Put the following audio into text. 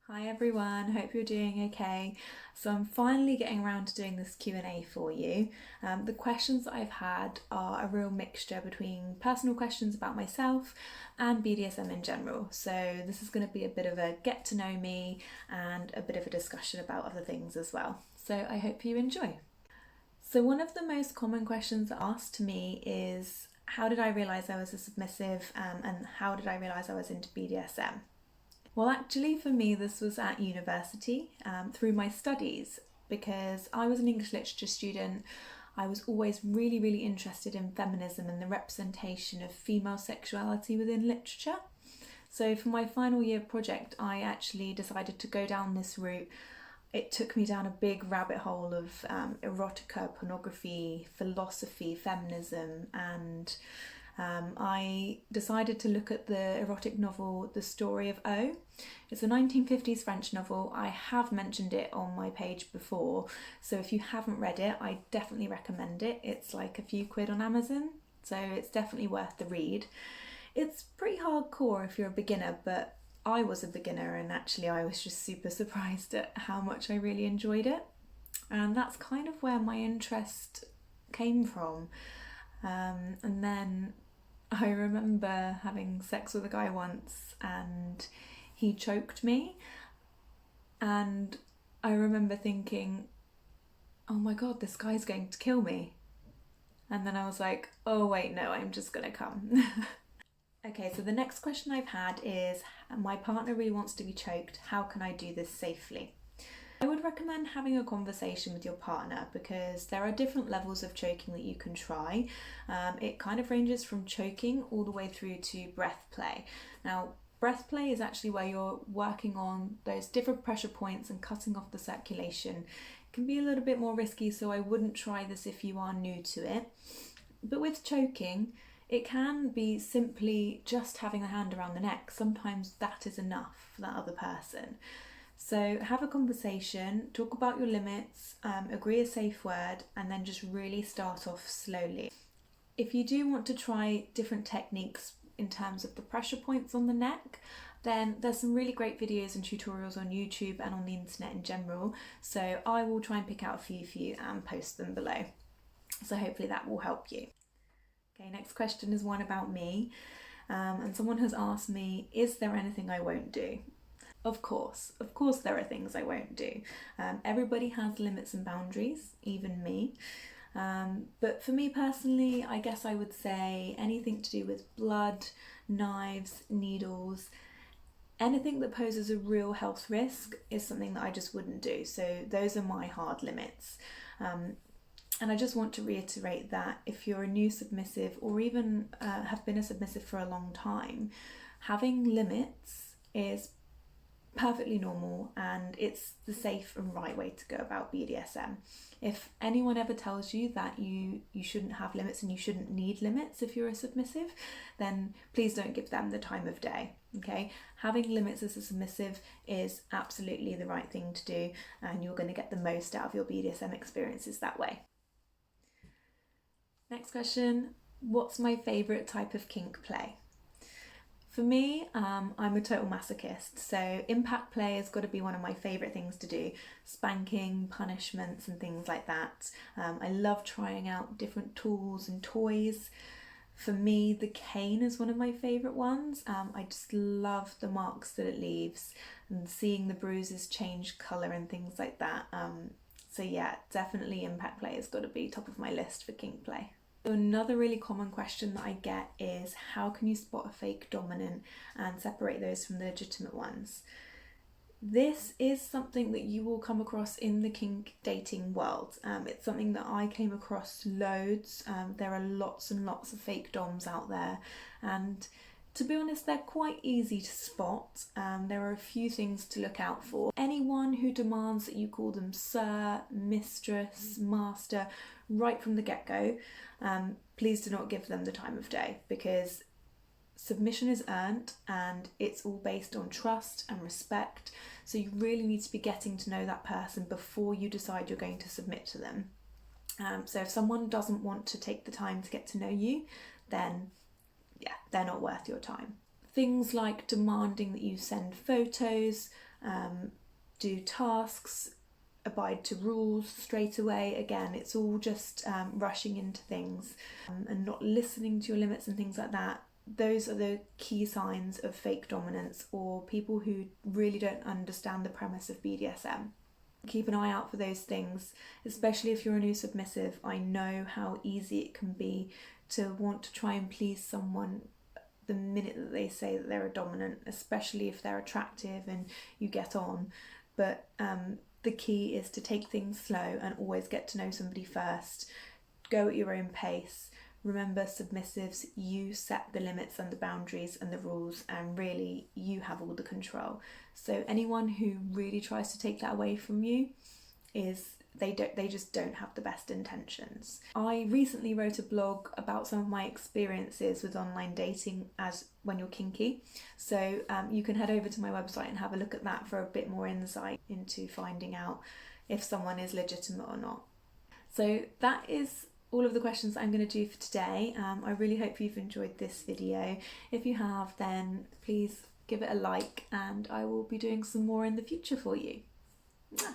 Hi everyone, hope you're doing okay. So I'm finally getting around to doing this Q&A for you. The questions that I've had are a real mixture between personal questions about myself and BDSM in general. So this is going to be a bit of a get to know me and a bit of a discussion about other things as well. So I hope you enjoy. So one of the most common questions asked to me is, how did I realise I was a submissive and how did I realise I was into BDSM? Well, actually, for me, this was at university through my studies because I was an English literature student. I was always really interested in feminism and the representation of female sexuality within literature. So, for my final year project, I actually decided to go down this route. It took me down a big rabbit hole of erotica, pornography, philosophy, feminism, and I decided to look at the erotic novel The Story of O. It's a 1950s French novel. I have mentioned it on my page before, so if you haven't read it, I definitely recommend it. It's like a few quid on Amazon, so it's definitely worth the read. It's pretty hardcore if you're a beginner, but I was a beginner and actually I was just super surprised at how much I really enjoyed it. And that's kind of where my interest came from. And then I remember having sex with a guy once and he choked me, and I remember thinking, oh my god, this guy's going to kill me. And then I was like, oh wait, no, I'm just gonna come. Okay, so the next question I've had is, my partner really wants to be choked, how can I do this safely? I would recommend having a conversation with your partner because there are different levels of choking that you can try. It kind of ranges from choking all the way through to breath play. Now, breath play is actually where you're working on those different pressure points and cutting off the circulation. It can be a little bit more risky, so I wouldn't try this if you are new to it. But with choking, it can be simply just having a hand around the neck. Sometimes that is enough for that other person. So have a conversation, talk about your limits, agree a safe word, and then just really start off slowly. If you do want to try different techniques in terms of the pressure points on the neck, then there's some really great videos and tutorials on YouTube and on the internet in general. So I will try and pick out a few for you and post them below. So hopefully that will help you. Okay, next question is one about me. And someone has asked me, is there anything I won't do? Of course there are things I won't do. Everybody has limits and boundaries, even me. But for me personally, I guess I would say anything to do with blood, knives, needles, anything that poses a real health risk is something that I just wouldn't do. So those are my hard limits. And I just want to reiterate that if you're a new submissive or even have been a submissive for a long time, having limits is perfectly normal and it's the safe and right way to go about BDSM. If anyone ever tells you that you shouldn't have limits and you shouldn't need limits if you're a submissive, then please don't give them the time of day. Okay, having limits as a submissive is absolutely the right thing to do, and you're going to get the most out of your BDSM experiences that way. Next question, what's my favourite type of kink play? For me, I'm a total masochist, so impact play has got to be one of my favourite things to do. Spanking, punishments and things like that. I love trying out different tools and toys. For me, the cane is one of my favourite ones. I just love the marks that it leaves and seeing the bruises change colour and things like that. So yeah, definitely impact play has got to be top of my list for kink play. Another really common question that I get is, how can you spot a fake dominant and separate those from the legitimate ones? This is something that you will come across in the kink dating world. It's something that I came across loads. There are lots and lots of fake doms out there, and to be honest, they're quite easy to spot. There are a few things to look out for. Anyone who demands that you call them sir, mistress, master, right from the get-go, please do not give them the time of day, because submission is earned and it's all based on trust and respect. So you really need to be getting to know that person before you decide you're going to submit to them. So if someone doesn't want to take the time to get to know you, then yeah, they're not worth your time. Things like demanding that you send photos, do tasks, abide to rules straight away. Again, it's all just rushing into things and not listening to your limits and things like that. Those are the key signs of fake dominance or people who really don't understand the premise of BDSM. Keep an eye out for those things, especially if you're a new submissive. I know how easy it can be to want to try and please someone the minute that they say that they're a dominant, especially if they're attractive and you get on. But the key is to take things slow and always get to know somebody first. Go at your own pace. Remember, submissives, you set the limits and the boundaries and the rules, and really you have all the control. So anyone who really tries to take that away from you they just don't have the best intentions. I recently wrote a blog about some of my experiences with online dating as when you're kinky. So you can head over to my website and have a look at that for a bit more insight into finding out if someone is legitimate or not. So that is all of the questions that I'm going to do for today. I really hope you've enjoyed this video. If you have, then please give it a like, and I will be doing some more in the future for you. Mwah.